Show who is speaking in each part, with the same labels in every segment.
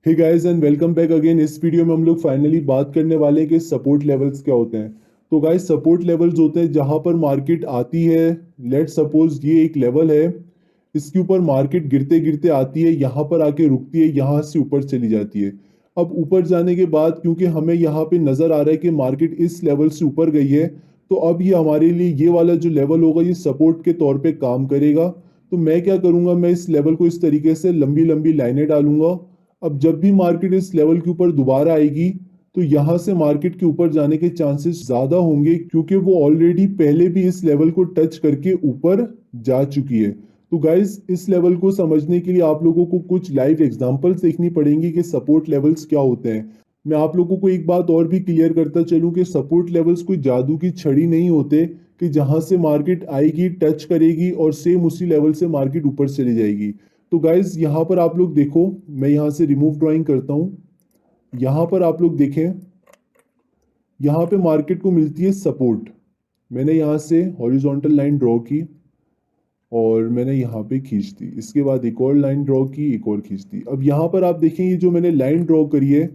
Speaker 1: Hey guys and welcome back again. इस video में हम लोग फाइनली बात करने वाले हैं कि सपोर्ट लेवल्स क्या होते हैं। तो गाइस सपोर्ट लेवल्स होते हैं जहां पर मार्केट आती है। लेट सपोज ये एक लेवल है, इसके ऊपर मार्केट गिरते गिरते आती है, यहाँ पर आके रुकती है, यहाँ से ऊपर चली जाती है। अब ऊपर जाने के बाद क्योंकि हमें यहाँ पे नजर आ रहा है कि मार्केट इस लेवल से ऊपर गई है, तो अब ये हमारे लिए ये वाला जो लेवल होगा ये सपोर्ट के तौर पे काम करेगा। तो मैं क्या करूंगा, मैं इस लेवल को इस तरीके से लंबी लंबी लाइनें डालूंगा। अब जब भी मार्केट इस लेवल के ऊपर दोबारा आएगी तो यहां से मार्केट के ऊपर जाने के चांसेस ज्यादा होंगे, क्योंकि वो ऑलरेडी पहले भी इस लेवल को टच करके ऊपर जा चुकी है। तो गाइस इस लेवल को समझने के लिए आप लोगों को कुछ लाइव एग्जांपल्स देखनी पड़ेंगी कि सपोर्ट लेवल्स क्या होते हैं। मैं आप लोगों को एक बात और भी क्लियर करता चलूं कि सपोर्ट लेवल्स कोई जादू की छड़ी नहीं होते कि जहां से मार्केट आएगी, टच करेगी और सेम उसी लेवल से मार्केट ऊपर चली जाएगी। तो गाइज यहाँ पर आप लोग देखो, मैं यहाँ से रिमूव ड्राइंग करता हूँ। यहाँ पर आप लोग देखें, यहाँ पे मार्केट को मिलती है सपोर्ट। मैंने यहाँ से हॉरिजॉन्टल लाइन ड्रॉ की और मैंने यहाँ पे खींच दी, इसके बाद एक और लाइन ड्रॉ की, एक और खींच दी। अब यहाँ पर आप देखें, ये जो मैंने लाइन ड्रॉ करी है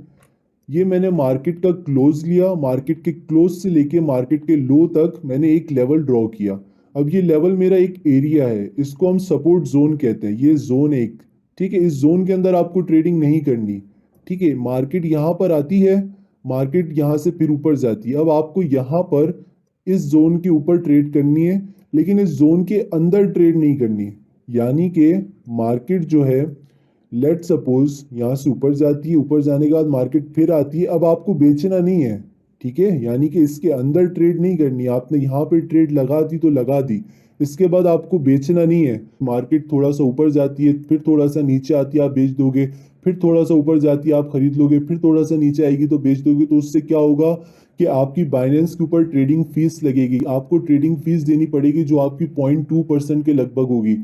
Speaker 1: ये मैंने मार्केट का क्लोज लिया, मार्केट के क्लोज से लेके मार्केट के लो तक मैंने एक लेवल ड्रॉ किया। अब ये लेवल मेरा एक एरिया है, इसको हम सपोर्ट जोन कहते हैं। ये जोन एक, ठीक है, इस जोन के अंदर आपको ट्रेडिंग नहीं करनी। ठीक है, मार्केट यहाँ पर आती है, मार्केट यहाँ से फिर ऊपर जाती है। अब आपको यहाँ पर इस जोन के ऊपर ट्रेड करनी है, लेकिन इस जोन के अंदर ट्रेड नहीं करनी। यानी कि मार्केट जो है, लेट सपोज यहाँ से ऊपर जाती है, ऊपर जाने के बाद मार्केट फिर आती है, अब आपको बेचना नहीं है। ठीक है, यानी कि इसके अंदर ट्रेड नहीं करनी। आपने यहाँ पे ट्रेड लगा दी तो लगा दी, इसके बाद आपको बेचना नहीं है। मार्केट थोड़ा सा ऊपर जाती है, फिर थोड़ा सा नीचे आती है, आप बेच दोगे। फिर थोड़ा सा ऊपर जाती है, आप खरीद लोगे। फिर थोड़ा सा नीचे आएगी तो बेच दोगे। तो उससे क्या होगा कि आपकी बाइनेंस के ऊपर ट्रेडिंग फीस लगेगी, आपको ट्रेडिंग फीस देनी पड़ेगी जो आपकी 0.2% के लगभग होगी।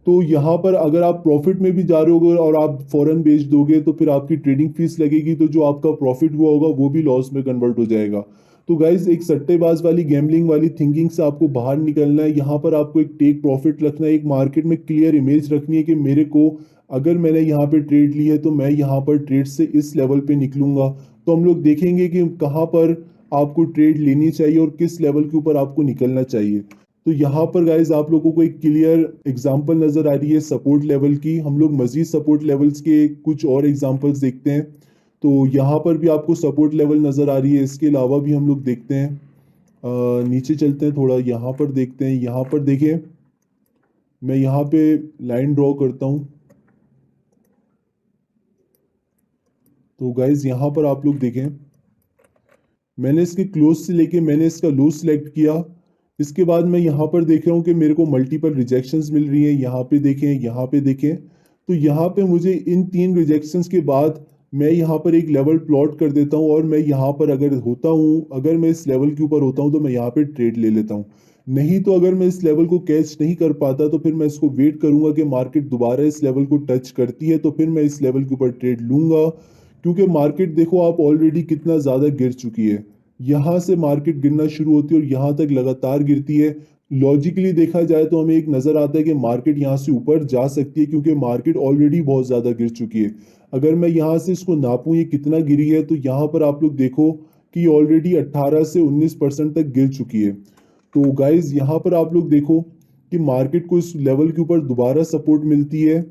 Speaker 1: तो यहाँ पर अगर आप प्रॉफिट में भी जा रहे होगे और आप फौरन बेच दोगे तो फिर आपकी ट्रेडिंग फीस लगेगी, तो जो आपका प्रॉफिट हुआ होगा वो भी लॉस में कन्वर्ट हो जाएगा। तो गाइज एक सट्टेबाज वाली गैम्बलिंग वाली थिंकिंग से आपको बाहर निकलना है। यहाँ पर आपको एक टेक प्रॉफिट रखना है, एक मार्केट में क्लियर इमेज रखनी है कि मेरे को अगर मैंने यहाँ पे ट्रेड ली है तो मैं यहाँ पर ट्रेड से इस लेवल पे निकलूंगा। तो हम लोग देखेंगे कि कहाँ पर आपको ट्रेड लेनी चाहिए और किस लेवल के ऊपर आपको निकलना चाहिए। तो यहाँ पर गाइज आप लोगों को एक क्लियर एग्जांपल नजर आ रही है सपोर्ट लेवल की। हम लोग मजीद सपोर्ट लेवल्स के कुछ और एग्जांपल्स देखते हैं। तो यहाँ पर भी आपको सपोर्ट लेवल नजर आ रही है, इसके अलावा भी हम लोग देखते हैं। नीचे चलते हैं थोड़ा, यहाँ पर देखते हैं। यहाँ पर देखिए, मैं यहाँ पे लाइन ड्रॉ करता हूँ। तो गाइज यहाँ पर आप लोग देखें, मैंने इसके क्लोज से लेके मैंने इसका लो सिलेक्ट किया। इसके बाद मैं यहाँ पर देख रहा हूँ कि मेरे को मल्टीपल रिजेक्शंस मिल रही हैं। यहाँ पे देखें, यहाँ पे देखें। तो यहाँ पे मुझे इन 3 रिजेक्शंस के बाद मैं यहाँ पर एक लेवल प्लॉट कर देता हूँ, और मैं यहाँ पर अगर होता हूँ, अगर मैं इस लेवल के ऊपर होता हूँ तो मैं यहाँ पे ट्रेड ले लेता हूँ। नहीं तो अगर मैं इस लेवल को कैच नहीं कर पाता तो फिर मैं इसको वेट करूंगा कि मार्केट दोबारा इस लेवल को टच करती है, तो फिर मैं इस लेवल के ऊपर ट्रेड लूंगा। क्योंकि मार्केट देखो आप ऑलरेडी कितना ज्यादा गिर चुकी है। यहाँ से मार्केट गिरना शुरू होती है और यहाँ तक लगातार गिरती है। लॉजिकली देखा जाए तो हमें एक नजर आता है कि मार्केट यहाँ से ऊपर जा सकती है, क्योंकि मार्केट ऑलरेडी बहुत ज्यादा गिर चुकी है। अगर मैं यहाँ से इसको नापूं ये कितना गिरी है, तो यहाँ पर आप लोग देखो कि ऑलरेडी 18 से 19% तक गिर चुकी है। तो गाइज यहाँ पर आप लोग देखो कि मार्केट को इस लेवल के ऊपर दोबारा सपोर्ट मिलती है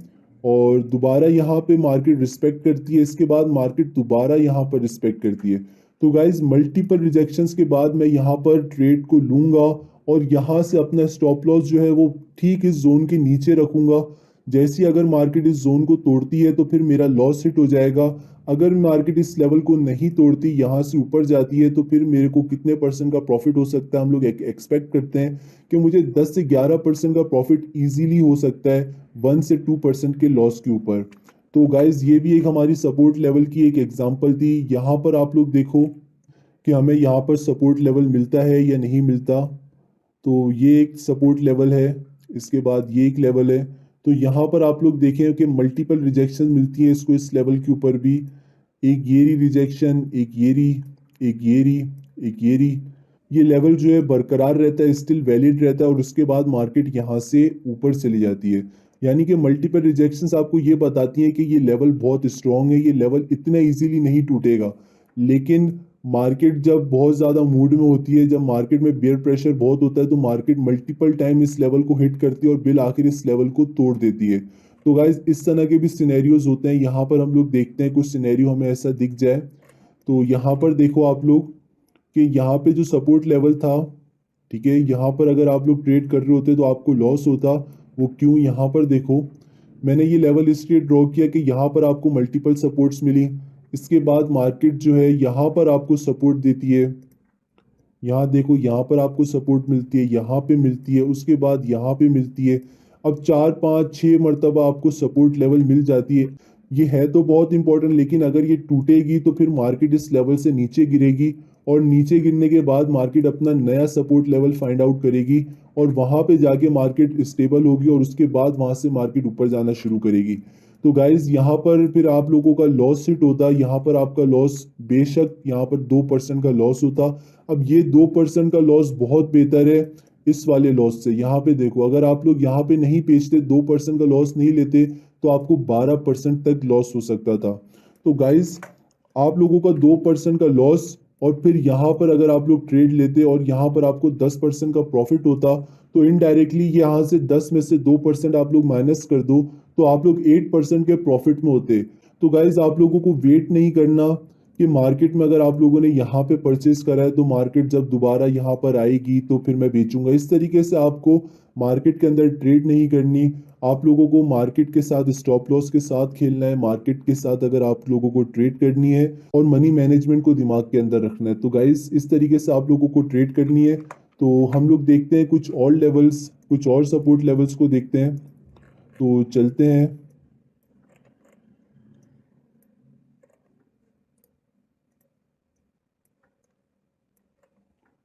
Speaker 1: और दोबारा यहाँ पे मार्केट रिस्पेक्ट करती है। इसके बाद मार्केट दोबारा यहाँ पर रिस्पेक्ट करती है। तो गाइज मल्टीपल रिजेक्शंस के बाद मैं यहाँ पर ट्रेड को लूंगा और यहाँ से अपना स्टॉप लॉस जो है वो ठीक इस जोन के नीचे रखूंगा। जैसी अगर मार्केट इस जोन को तोड़ती है तो फिर मेरा लॉस हिट हो जाएगा। अगर मार्केट इस लेवल को नहीं तोड़ती, यहाँ से ऊपर जाती है, तो फिर मेरे को कितने परसेंट का प्रॉफिट हो सकता है। हम लोग एक्सपेक्ट करते हैं कि मुझे 10 से 11% का प्रॉफिट इजीली हो सकता है 1 से 2% के लॉस के ऊपर। तो गाइज ये भी एक हमारी सपोर्ट लेवल की एक एग्जांपल थी। यहाँ पर आप लोग देखो कि हमें यहाँ पर सपोर्ट लेवल मिलता है या नहीं मिलता। तो ये एक सपोर्ट लेवल है, इसके बाद ये एक लेवल है। तो यहाँ पर आप लोग देखें कि मल्टीपल रिजेक्शन मिलती है इसको इस लेवल के ऊपर भी। एक येरी रिजेक्शन, एक येरी, एक येरी, एक येरी। ये लेवल जो है बरकरार रहता है, स्टिल वैलिड रहता है, और उसके बाद मार्केट यहाँ से ऊपर चली जाती है। यानी कि मल्टीपल रिजेक्शंस आपको ये बताती हैं कि ये लेवल बहुत स्ट्रांग है, ये लेवल इतना इजीली नहीं टूटेगा। लेकिन मार्केट जब बहुत ज़्यादा मूड में होती है, जब मार्केट में बेयर प्रेशर बहुत होता है, तो मार्केट मल्टीपल टाइम इस लेवल को हिट करती है और बिल आखिर इस लेवल को तोड़ देती है। तो गाइज इस तरह के भी सिनेरियोज होते हैं। यहाँ पर हम लोग देखते हैं कुछ सिनेरियो हमें ऐसा दिख जाए। तो यहाँ पर देखो आप लोग कि यहाँ पे जो सपोर्ट लेवल था, ठीक है, यहाँ पर अगर आप लोग ट्रेड कर रहे होते तो आपको लॉस होता। वो क्यों, यहाँ पर देखो मैंने ये लेवल इसलिए ड्रॉ किया कि यहाँ पर आपको मल्टीपल सपोर्ट्स मिली। इसके बाद मार्केट जो है यहाँ पर आपको सपोर्ट देती है। यहाँ देखो यहाँ पर आपको सपोर्ट मिलती है, यहाँ पे मिलती है, उसके बाद यहाँ पे मिलती है। अब 4 5 6 मरतबा आपको सपोर्ट लेवल मिल जाती है। ये है तो बहुत इंपॉर्टेंट, लेकिन अगर ये टूटेगी तो फिर मार्केट इस लेवल से नीचे गिरेगी, और नीचे गिरने के बाद मार्केट अपना नया सपोर्ट लेवल फाइंड आउट करेगी, और वहां पे जाके मार्केट स्टेबल होगी, और उसके बाद वहां से मार्केट ऊपर जाना शुरू करेगी। तो गाइज यहाँ पर फिर आप लोगों का लॉस हिट होता, यहाँ पर आपका लॉस बेशक यहाँ पर 2% का लॉस होता। अब ये 2% का लॉस बहुत बेहतर है इस वाले लॉस से। यहाँ पे देखो अगर आप लोग यहाँ पे नहीं बेचते, 2% का लॉस नहीं लेते, तो आपको 12% तक लॉस हो सकता था। तो गाइज आप लोगों का 2% का लॉस, और फिर यहाँ पर अगर आप लोग ट्रेड लेते और यहाँ पर आपको 10% का प्रॉफिट होता, तो इनडायरेक्टली यहाँ से 10 में से 2% आप लोग माइनस कर दो, तो आप लोग 8% के प्रॉफिट में होते। तो गाइज आप लोगों को वेट नहीं करना कि मार्केट में अगर आप लोगों ने यहाँ पे परचेस करा है तो मार्केट जब दोबारा यहाँ पर आएगी तो फिर मैं बेचूंगा, इस तरीके से आपको मार्केट के अंदर ट्रेड नहीं करनी। आप लोगों को मार्केट के साथ स्टॉप लॉस के साथ खेलना है, मार्केट के साथ अगर आप लोगों को ट्रेड करनी है, और मनी मैनेजमेंट को दिमाग के अंदर रखना है। तो गाइस इस तरीके से आप लोगों को ट्रेड करनी है। तो हम लोग देखते हैं कुछ और लेवल्स, कुछ और सपोर्ट लेवल्स को देखते हैं। तो चलते हैं।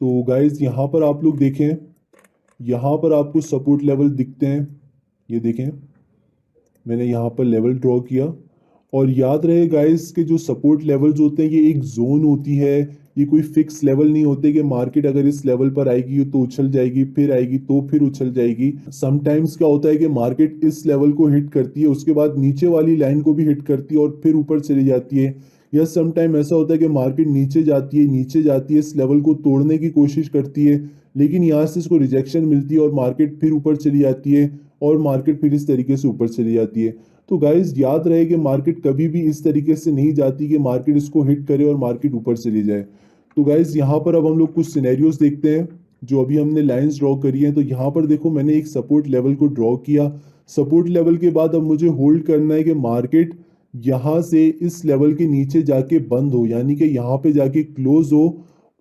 Speaker 1: तो गाइज यहाँ पर आप लोग देखें, यहाँ पर आपको सपोर्ट लेवल दिखते हैं। ये देखें मैंने यहाँ पर लेवल ड्रॉ किया। और याद रहे गाइस के जो सपोर्ट लेवल्स होते हैं ये एक जोन होती है, ये कोई फिक्स लेवल नहीं होते कि मार्केट अगर इस लेवल पर आएगी तो उछल जाएगी, फिर आएगी तो फिर उछल जाएगी। समटाइम्स क्या होता है कि मार्केट इस लेवल को हिट करती है, उसके बाद नीचे वाली लाइन को भी हिट करती है और फिर ऊपर चली जाती है। या समटाइम ऐसा होता है कि मार्केट नीचे जाती है, नीचे जाती है, इस लेवल को तोड़ने की कोशिश करती है, लेकिन यहाँ से इसको रिजेक्शन मिलती है और मार्केट फिर ऊपर चली जाती है, और मार्केट फिर इस तरीके से ऊपर चली जाती है। तो गाइज याद रहे कि मार्केट कभी भी इस तरीके से नहीं जाती कि मार्केट इसको हिट करे और मार्केट ऊपर चली जाए। तो गाइज यहाँ पर अब हम लोग कुछ सिनेरियोज देखते हैं जो अभी हमने लाइंस ड्रॉ करी हैं। तो यहाँ पर देखो मैंने एक सपोर्ट लेवल को ड्रॉ किया। सपोर्ट लेवल के बाद अब मुझे होल्ड करना है कि मार्केट यहाँ से इस लेवल के नीचे जाके बंद हो, यानी कि यहाँ पे जाके क्लोज हो,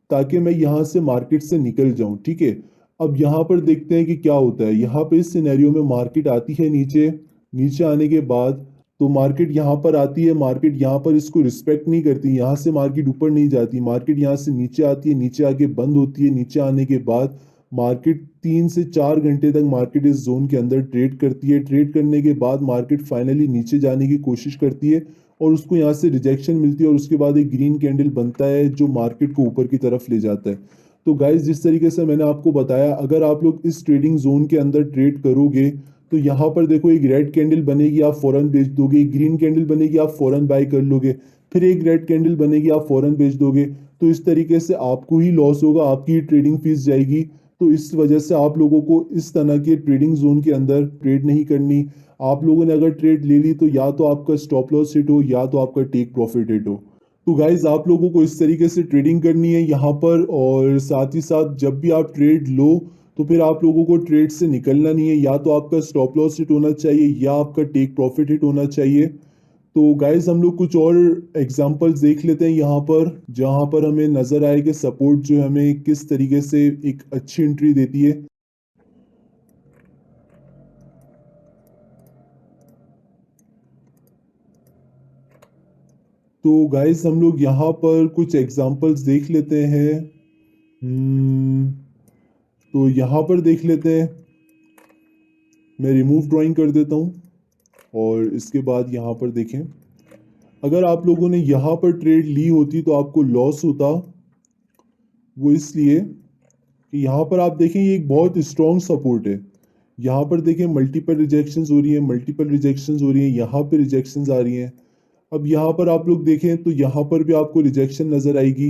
Speaker 1: ताकि मैं यहाँ से मार्केट से निकल जाऊं। ठीक है, अब यहाँ पर देखते हैं कि क्या होता है। यहाँ पे इस सिनेरियो में मार्केट आती है नीचे, नीचे आने के बाद तो मार्केट यहाँ पर आती है, मार्केट यहाँ पर इसको रिस्पेक्ट नहीं करती, यहाँ से मार्केट ऊपर नहीं जाती, मार्केट यहाँ से नीचे आती है, नीचे आके बंद होती है। नीचे आने के बाद मार्केट 3 से 4 घंटे तक मार्केट इस जोन के अंदर ट्रेड करती है। ट्रेड करने के बाद मार्केट फाइनली नीचे जाने की कोशिश करती है, और उसको यहाँ से रिजेक्शन मिलती है, और उसके बाद एक ग्रीन कैंडल बनता है जो मार्केट को ऊपर की तरफ ले जाता है। तो गाइस जिस तरीके से मैंने आपको बताया, अगर आप लोग इस ट्रेडिंग जोन के अंदर ट्रेड करोगे तो यहाँ पर देखो एक रेड कैंडल बनेगी, आप फौरन बेच दोगे, एक ग्रीन कैंडल बनेगी, आप फौरन बाय कर लोगे, फिर एक रेड कैंडल बनेगी, आप फौरन बेच दोगे। तो इस तरीके से आपको ही लॉस होगा, आपकी ही ट्रेडिंग फीस जाएगी। तो इस वजह से आप लोगों को इस तरह के ट्रेडिंग जोन के अंदर ट्रेड नहीं करनी। आप लोगों ने अगर ट्रेड ले ली तो या तो आपका स्टॉप लॉस हिट हो या तो आपका टेक प्रॉफिट हिट हो। तो गाइज आप लोगों को इस तरीके से ट्रेडिंग करनी है यहाँ पर, और साथ ही साथ जब भी आप ट्रेड लो तो फिर आप लोगों को ट्रेड से निकलना नहीं है, या तो आपका स्टॉप लॉस हिट होना चाहिए या आपका टेक प्रॉफिट हिट होना चाहिए। तो गाइज हम लोग कुछ और एग्जांपल्स देख लेते हैं यहाँ पर, जहाँ पर हमें नजर आए कि सपोर्ट जो है हमें किस तरीके से एक अच्छी एंट्री देती है। तो गाइज हम लोग यहाँ पर कुछ एग्जांपल्स देख लेते हैं। हम्म, तो यहाँ पर देख लेते हैं, मैं रिमूव ड्राइंग कर देता हूँ, और इसके बाद यहाँ पर देखें, अगर आप लोगों ने यहाँ पर ट्रेड ली होती तो आपको लॉस होता। वो इसलिए कि यहाँ पर आप देखें ये एक बहुत स्ट्रॉन्ग सपोर्ट है, यहाँ पर देखिए मल्टीपल रिजेक्शंस हो रही है, मल्टीपल रिजेक्शंस हो रही है, यहाँ पे रिजेक्शंस आ रही हैं। अब यहाँ पर आप लोग देखें तो यहाँ पर भी आपको रिजेक्शन नजर आएगी।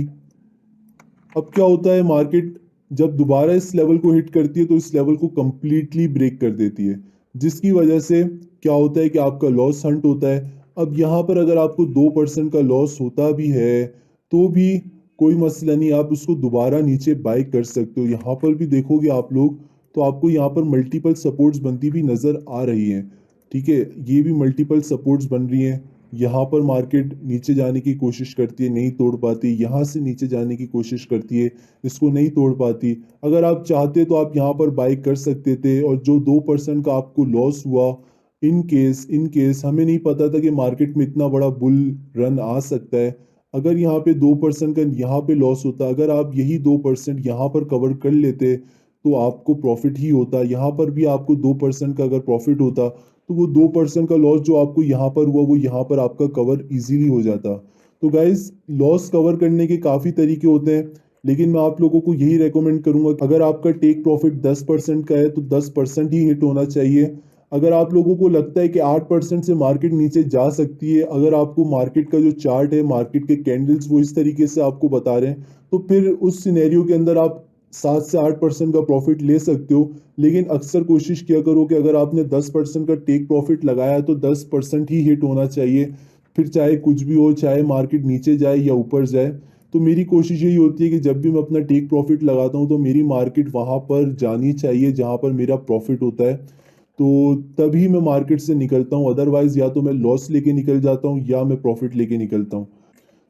Speaker 1: अब क्या होता है, मार्केट जब दोबारा इस लेवल को हिट करती है तो इस लेवल को कंप्लीटली ब्रेक कर देती है, जिसकी वजह से क्या होता है कि आपका लॉस हंट होता है। अब यहाँ पर अगर आपको 2% का लॉस होता भी है तो भी कोई मसला नहीं, आप उसको दोबारा नीचे बाय कर सकते हो। यहाँ पर भी देखोगे आप लोग तो आपको यहाँ पर मल्टीपल सपोर्ट्स बनती भी नजर आ रही हैं। ठीक है, ये भी मल्टीपल सपोर्ट्स बन रही हैं। यहाँ पर मार्केट नीचे जाने की कोशिश करती है, नहीं तोड़ पाती। यहाँ से नीचे जाने की कोशिश करती है, इसको नहीं तोड़ पाती। अगर आप चाहते तो आप यहाँ पर बाई कर सकते थे, और जो 2% का आपको लॉस हुआ, इन केस हमें नहीं पता था कि मार्केट में इतना बड़ा बुल रन आ सकता है। अगर यहाँ पे 2% का यहाँ पे लॉस होता, अगर आप यही 2% यहाँ पर कवर कर लेते तो आपको प्रॉफिट ही होता। यहाँ पर भी आपको 2% का अगर प्रॉफिट होता तो वो 2% का लॉस जो आपको यहाँ पर हुआ वो यहाँ पर आपका कवर इजीली हो जाता। तो गाइज, लॉस कवर करने के काफ़ी तरीके होते हैं, लेकिन मैं आप लोगों को यही रेकमेंड करूंगा कि अगर आपका टेक प्रॉफिट 10% का है तो 10% ही हिट होना चाहिए। अगर आप लोगों को लगता है कि 8% से मार्केट नीचे जा सकती है, अगर आपको मार्केट का जो चार्ट है, मार्केट के कैंडल्स वो इस तरीके से आपको बता रहे हैं, तो फिर उस सिनेरियो के अंदर आप 7 से 8% का प्रॉफिट ले सकते हो। लेकिन अक्सर कोशिश किया करो कि अगर आपने 10% का टेक प्रॉफिट लगाया तो 10% ही हिट होना चाहिए, फिर चाहे कुछ भी हो, चाहे मार्केट नीचे जाए या ऊपर जाए। तो मेरी कोशिश यही होती है कि जब भी मैं अपना टेक प्रॉफिट लगाता हूँ तो मेरी मार्केट वहां पर जानी चाहिए जहां पर मेरा प्रॉफिट होता है, तो तभी मैं मार्केट से निकलता हूँ। अदरवाइज या तो मैं लॉस लेके निकल जाता हूँ या मैं प्रॉफिट लेके निकलता हूँ।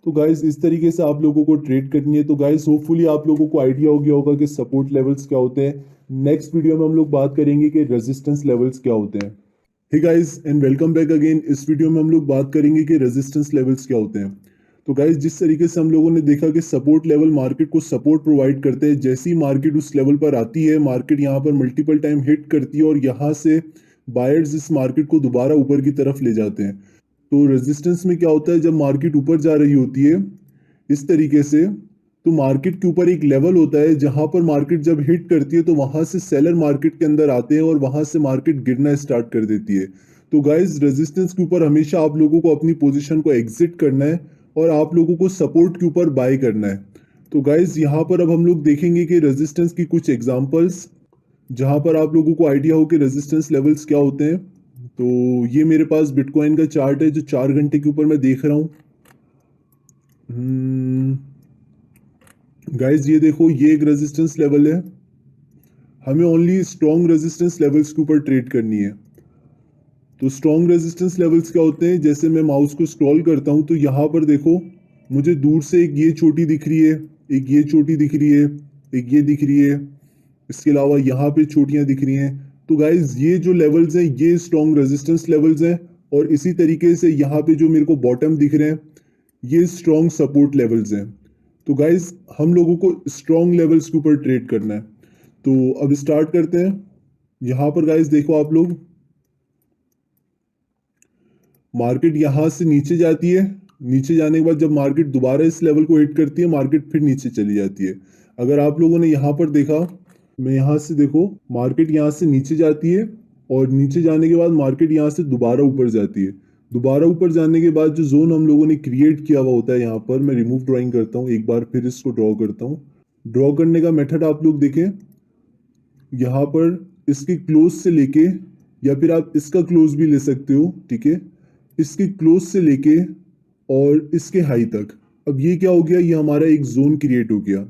Speaker 1: तो गाइस, इस तरीके से आप लोगों को ट्रेड करनी है। तो गाइस, होपफुली आप लोगों को आइडिया हो गया होगा कि सपोर्ट लेवल्स क्या होते हैं। नेक्स्ट वीडियो में हम लोग बात करेंगे कि रेजिस्टेंस लेवल्स क्या होते हैं। Hey guys and welcome back again. इस वीडियो में हम लोग बात करेंगे कि रेजिस्टेंस लेवल्स क्या होते हैं। तो गाइस, जिस तरीके से हम लोगों ने देखा कि सपोर्ट लेवल मार्केट को सपोर्ट प्रोवाइड करते हैं, जैसे ही मार्केट उस लेवल पर आती है, मार्केट यहाँ पर मल्टीपल टाइम हिट करती है और यहाँ से बायर्स इस मार्केट को दोबारा ऊपर की तरफ ले जाते हैं। तो रेजिस्टेंस में क्या होता है, जब मार्केट ऊपर जा रही होती है इस तरीके से, तो मार्केट के ऊपर एक लेवल होता है जहां पर मार्केट जब हिट करती है तो वहां से सेलर मार्केट के अंदर आते हैं और वहां से मार्केट गिरना स्टार्ट कर देती है। तो गाइस, रेजिस्टेंस के ऊपर हमेशा आप लोगों को अपनी पोजीशन को एग्जिट करना है और आप लोगों को सपोर्ट के ऊपर बाय करना है। तो गाइस, यहाँ पर अब हम लोग देखेंगे कि रेजिस्टेंस की कुछ एग्जांपल्स, जहां पर आप लोगों को आइडिया हो कि रेजिस्टेंस लेवल्स क्या होते हैं। तो ये मेरे पास बिटकॉइन का चार्ट है जो 4 घंटे के ऊपर मैं देख रहा हूँ। गाइस, ये देखो, ये एक रेजिस्टेंस लेवल है। हमें ओनली स्ट्रॉन्ग रेजिस्टेंस लेवल्स के ऊपर ट्रेड करनी है। तो स्ट्रॉन्ग रेजिस्टेंस लेवल्स क्या होते हैं, जैसे मैं माउस को स्क्रॉल करता हूं तो यहाँ पर देखो, मुझे दूर से एक ये चोटी दिख रही है, एक ये चोटी दिख रही है, एक ये दिख रही है, इसके अलावा यहाँ पे चोटियां दिख रही हैं। तो गाइज, ये जो लेवल्स हैं ये स्ट्रॉन्ग रेजिस्टेंस लेवल्स हैं, और इसी तरीके से यहाँ पे जो मेरे को बॉटम दिख रहे हैं ये स्ट्रॉन्ग सपोर्ट लेवल्स हैं। तो गाइज, हम लोगों को स्ट्रॉन्ग लेवल्स के ऊपर ट्रेड करना है। तो अब स्टार्ट करते हैं। यहाँ पर गाइज देखो आप लोग, मार्केट यहाँ से नीचे जाती है, नीचे जाने के बाद जब मार्केट दोबारा इस लेवल को हिट करती है मार्केट फिर नीचे चली जाती है। अगर आप लोगों ने यहाँ पर देखा, मैं यहाँ से देखो, मार्केट यहाँ से नीचे जाती है और नीचे जाने के बाद मार्केट यहाँ से दोबारा ऊपर जाती है। दोबारा ऊपर जाने के बाद जो जोन हम लोगों ने क्रिएट किया हुआ होता है, यहाँ पर मैं रिमूव ड्राइंग करता हूँ, एक बार फिर इसको ड्रॉ करता हूँ। ड्रॉ करने का मेथड आप लोग देखें, यहाँ पर इसके क्लोज से लेके, या फिर आप इसका क्लोज भी ले सकते हो, ठीक है, इसके क्लोज से लेके और इसके हाई तक। अब ये क्या हो गया, ये हमारा एक जोन क्रिएट हो गया।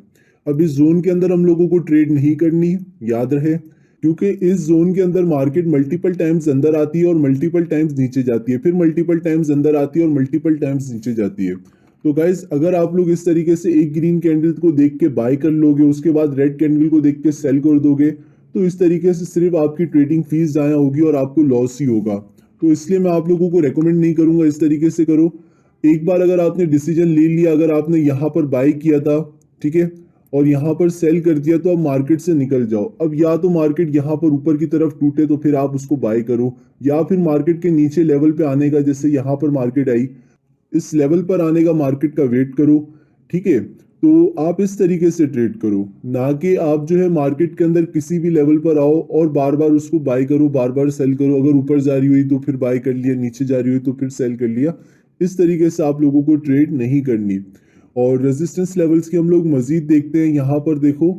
Speaker 1: अब इस जोन के अंदर हम लोगों को ट्रेड नहीं करनी, याद रहे, क्योंकि इस जोन के अंदर मार्केट मल्टीपल टाइम्स अंदर आती है और मल्टीपल टाइम्स नीचे जाती है, फिर मल्टीपल टाइम्स अंदर आती है और मल्टीपल टाइम्स नीचे जाती है। तो गाइस, अगर आप लोग इस तरीके से एक ग्रीन कैंडल को देख के बाय कर लोगे, उसके बाद रेड कैंडल को देख के सेल कर दोगे, तो इस तरीके से सिर्फ आपकी ट्रेडिंग फीस जाया होगी और आपको लॉस ही होगा। तो इसलिए मैं आप लोगों को रेकमेंड नहीं करूंगा इस तरीके से करो। एक बार अगर आपने डिसीजन ले लिया, अगर आपने यहाँ पर बाय किया था, ठीक है, और यहाँ पर सेल कर दिया, तो अब मार्केट से निकल जाओ। अब या तो मार्केट यहाँ पर ऊपर की तरफ टूटे तो फिर आप उसको बाय करो, या फिर मार्केट के नीचे लेवल पे आने का, जैसे यहाँ पर मार्केट आई, इस लेवल पर आने का मार्केट का वेट करो, ठीक है। तो आप इस तरीके से ट्रेड करो, ना कि आप जो है मार्केट के अंदर किसी भी लेवल पर आओ और बार बार उसको बाय करो, बार बार सेल करो। अगर ऊपर जा रही हुई तो फिर बाय कर लिया, नीचे जा रही हुई तो फिर सेल कर लिया। इस तरीके से आप लोगों को ट्रेड नहीं करनी। और रेजिस्टेंस लेवल्स की हम लोग मजीद देखते हैं। यहाँ पर देखो,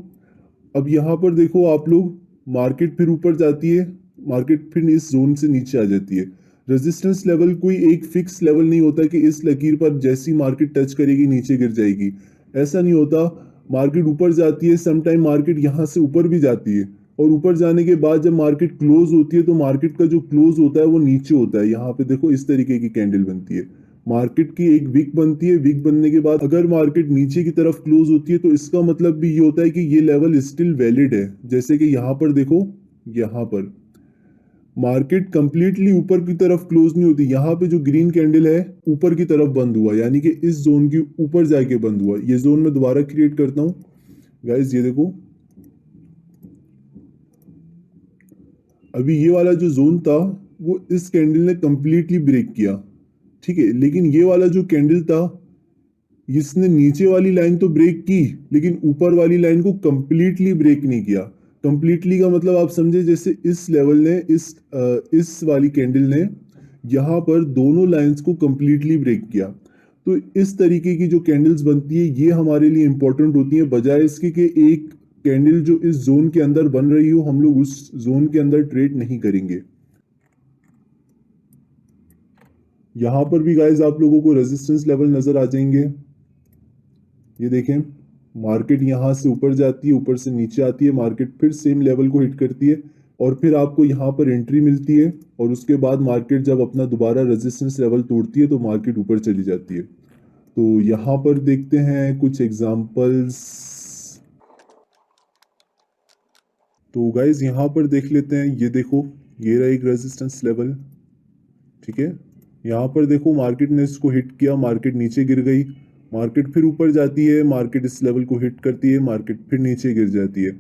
Speaker 1: अब यहाँ पर देखो आप लोग, मार्केट फिर ऊपर जाती है, मार्केट फिर इस जोन से नीचे आ जाती है। रेजिस्टेंस लेवल कोई एक फिक्स लेवल नहीं होता कि इस लकीर पर जैसी मार्केट टच करेगी नीचे गिर जाएगी, ऐसा नहीं होता। मार्केट ऊपर जाती है, समटाइम मार्केट यहाँ से ऊपर भी जाती है, और ऊपर जाने के बाद जब मार्केट क्लोज होती है तो मार्केट का जो क्लोज होता है वो नीचे होता है। यहाँ पे देखो इस तरीके की कैंडल बनती है, मार्केट की एक विक बनती है। विक बनने के बाद अगर मार्केट नीचे की तरफ क्लोज होती है तो इसका मतलब भी ये होता है कि ये लेवल स्टिल वैलिड है। जैसे कि यहाँ पर देखो, यहाँ पर मार्केट कंप्लीटली ऊपर की तरफ क्लोज नहीं होती, यहाँ पे जो ग्रीन कैंडल है ऊपर की तरफ बंद हुआ, यानी कि इस जोन के ऊपर जाके बंद हुआ। ये जोन मैं दोबारा क्रिएट करता हूँ गाइस, ये देखो अभी ये वाला जो जोन था वो इस कैंडल ने कंप्लीटली ब्रेक किया, ठीक है। लेकिन ये वाला जो कैंडल था, इसने नीचे वाली लाइन तो ब्रेक की लेकिन ऊपर वाली लाइन को कंप्लीटली ब्रेक नहीं किया। कंप्लीटली का मतलब आप समझे, जैसे इस लेवल ने इस वाली कैंडल ने यहाँ पर दोनों लाइंस को कंप्लीटली ब्रेक किया। तो इस तरीके की जो कैंडल्स बनती है ये हमारे लिए इंपॉर्टेंट होती है, बजाय इसके कि एक कैंडल जो इस जोन के अंदर बन रही हो हम लोग उस जोन के अंदर ट्रेड नहीं करेंगे। यहाँ पर भी गाइज आप लोगों को रेजिस्टेंस लेवल नजर आ जाएंगे। ये देखें, मार्केट यहाँ से ऊपर जाती है, ऊपर से नीचे आती है, मार्केट फिर सेम लेवल को हिट करती है और फिर आपको यहाँ पर एंट्री मिलती है। और उसके बाद मार्केट जब अपना दोबारा रेजिस्टेंस लेवल तोड़ती है तो मार्केट ऊपर चली जाती है। तो यहाँ पर देखते हैं कुछ एग्जांपल्स। तो गाइज यहाँ पर देख लेते हैं, ये देखो ये रहा एक रेजिस्टेंस लेवल, ठीक है। यहाँ पर देखो मार्केट ने इसको हिट किया, मार्केट नीचे गिर गई, मार्केट फिर ऊपर जाती है, मार्केट इस लेवल को हिट करती है, मार्केट फिर नीचे गिर जाती है।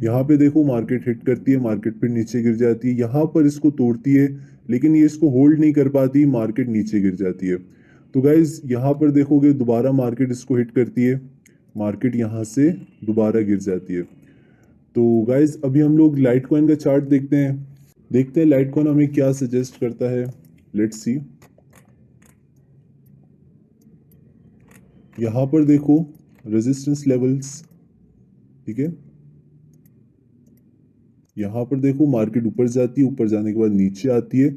Speaker 1: यहाँ पे देखो मार्केट हिट करती है, मार्केट फिर नीचे गिर जाती है, यहाँ पर इसको तोड़ती है लेकिन ये इसको होल्ड नहीं कर पाती, मार्केट नीचे गिर जाती है। तो गाइज यहाँ पर देखोगे दोबारा मार्केट इसको हिट करती है, मार्केट यहाँ से दोबारा गिर जाती है। तो गाइज अभी हम लोग लाइट कॉइन का चार्ट देखते हैं लाइट कॉइन हमें क्या सजेस्ट करता है। Let's see. यहाँ पर देखो रेजिस्टेंस लेवल्स, ठीक है। यहाँ पर देखो मार्केट ऊपर जाती है, ऊपर जाने के बाद नीचे आती है,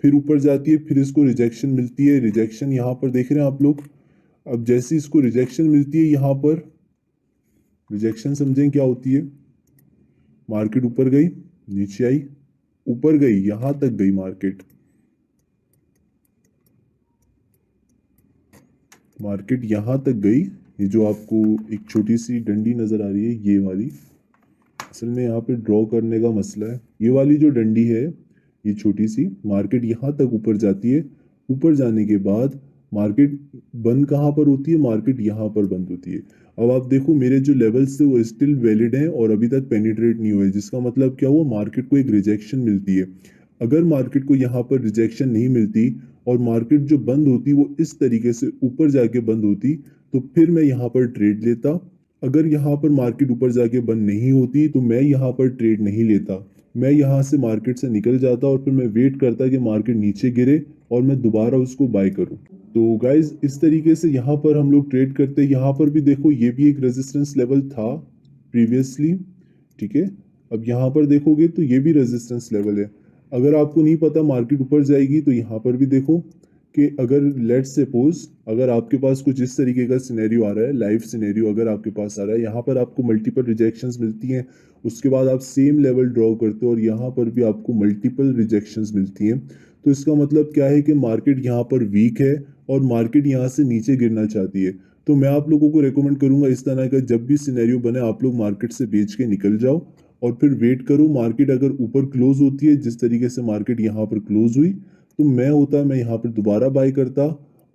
Speaker 1: फिर ऊपर जाती है, फिर इसको रिजेक्शन मिलती है। रिजेक्शन यहाँ पर देख रहे हैं आप लोग। अब जैसे इसको रिजेक्शन मिलती है, यहाँ पर रिजेक्शन समझें क्या होती है। मार्केट ऊपर गई, नीचे आई, ऊपर गई, यहां तक गई मार्केट, मार्केट यहां तक गई। ये जो आपको एक छोटी सी डंडी नजर आ रही है, ये वाली असल में यहाँ पे ड्रॉ करने का मसला है। ये वाली जो डंडी है, ये छोटी सी, मार्केट यहाँ तक ऊपर जाती है। ऊपर जाने के बाद मार्केट बंद कहाँ पर होती है, मार्केट यहाँ पर बंद होती है। अब आप देखो मेरे जो लेवल्स थे वो स्टिल वैलिड हैं और अभी तक पेनिट्रेट नहीं हुए, जिसका मतलब क्या हुआ, मार्केट को एक रिजेक्शन मिलती है। अगर मार्केट को यहाँ पर रिजेक्शन नहीं मिलती और मार्केट जो बंद होती वो इस तरीके से ऊपर जाके बंद होती, तो फिर मैं यहाँ पर ट्रेड लेता। अगर यहाँ पर मार्केट ऊपर जाके बंद नहीं होती तो मैं यहाँ पर ट्रेड नहीं लेता, मैं यहाँ से मार्केट से निकल जाता और फिर मैं वेट करता कि मार्केट नीचे गिरे और मैं दोबारा उसको बाय करूँ। तो गाइज इस तरीके से यहाँ पर हम लोग ट्रेड करते हैं। यहाँ पर भी देखो ये भी एक रेजिस्टेंस लेवल था प्रीवियसली, ठीक है। अब यहाँ पर देखोगे तो ये भी रेजिस्टेंस लेवल है। अगर आपको नहीं पता मार्केट ऊपर जाएगी तो यहाँ पर भी देखो कि अगर लेट्स सपोज अगर आपके पास कुछ इस तरीके का सिनेरियो आ रहा है, लाइव सिनेरियो अगर आपके पास आ रहा है, यहाँ पर आपको मल्टीपल रिजेक्शंस मिलती हैं, उसके बाद आप सेम लेवल ड्रॉ करते हो और यहाँ पर भी आपको मल्टीपल रिजेक्शंस मिलती हैं, तो इसका मतलब क्या है कि मार्केट यहाँ पर वीक है और मार्केट यहाँ से नीचे गिरना चाहती है। तो मैं आप लोगों को रेकमेंड करूंगा इस तरह का जब भी सिनेरियो बने आप लोग मार्केट से बेच के निकल जाओ और फिर वेट करो। मार्केट अगर ऊपर क्लोज होती है, जिस तरीके से मार्केट यहाँ पर क्लोज हुई, तो मैं यहाँ पर दोबारा बाय करता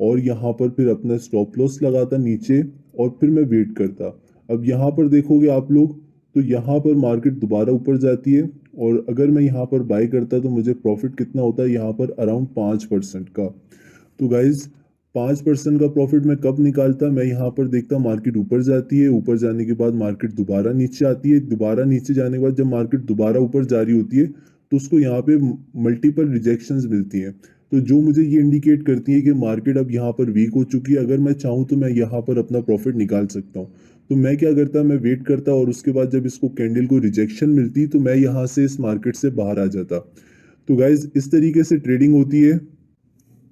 Speaker 1: और यहाँ पर फिर अपना स्टॉप लॉस लगाता नीचे और फिर मैं वेट करता। अब यहाँ पर देखोगे आप लोग तो यहाँ पर मार्केट दोबारा ऊपर जाती है और अगर मैं यहाँ पर बाय करता तो मुझे प्रॉफिट कितना होता है यहाँ पर, अराउंड 5% का। तो गाइज 5% का प्रॉफिट मैं कब निकालता, मैं यहाँ पर देखता मार्केट ऊपर जाती है, ऊपर जाने के बाद मार्केट दोबारा नीचे आती है, दोबारा नीचे जाने के बाद जब मार्केट दोबारा ऊपर जा रही होती है तो उसको यहाँ पे मल्टीपल रिजेक्शंस मिलती हैं। तो जो मुझे ये इंडिकेट करती है कि मार्केट अब यहाँ पर वीक हो चुकी है, अगर मैं चाहूँ तो मैं यहाँ पर अपना प्रॉफिट निकाल सकता हूँ। तो मैं क्या करता, मैं वेट करता और उसके बाद जब इसको कैंडल को रिजेक्शन मिलती तो मैं यहाँ से इस मार्केट से बाहर आ जाता। तो गाइज इस तरीके से ट्रेडिंग होती है।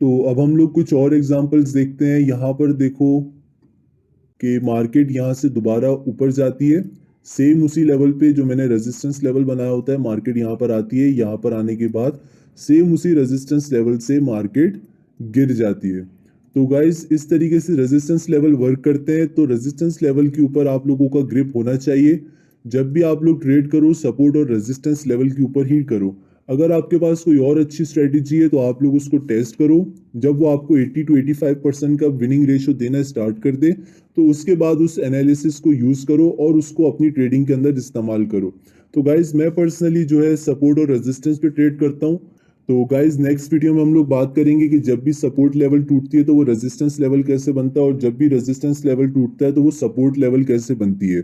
Speaker 1: तो अब हम लोग कुछ और एग्जांपल्स देखते हैं। यहाँ पर देखो कि मार्केट यहाँ से दोबारा ऊपर जाती है, सेम उसी लेवल पे जो मैंने रेजिस्टेंस लेवल बनाया होता है, मार्केट यहाँ पर आती है, यहाँ पर आने के बाद सेम उसी रेजिस्टेंस लेवल से मार्केट गिर जाती है। तो गाइस इस तरीके से रेजिस्टेंस लेवल वर्क करते हैं। तो रेजिस्टेंस लेवल के ऊपर आप लोगों का ग्रिप होना चाहिए। जब भी आप लोग ट्रेड करो सपोर्ट और रेजिस्टेंस लेवल के ऊपर ही करो। अगर आपके पास कोई और अच्छी स्ट्रेटेजी है तो आप लोग उसको टेस्ट करो। जब वो आपको 80 to 85% का विनिंग रेशियो देना स्टार्ट कर दे तो उसके बाद उस एनालिसिस को यूज करो और उसको अपनी ट्रेडिंग के अंदर इस्तेमाल करो। तो गाइज मैं पर्सनली जो है सपोर्ट और रेजिस्टेंस पे ट्रेड करता हूँ। तो गाइज नेक्स्ट वीडियो में हम लोग बात करेंगे कि जब भी सपोर्ट लेवल टूटती है तो वो रेजिस्टेंस लेवल कैसे बनता है, और जब भी रेजिस्टेंस लेवल टूटता है तो वो सपोर्ट लेवल कैसे बनती है।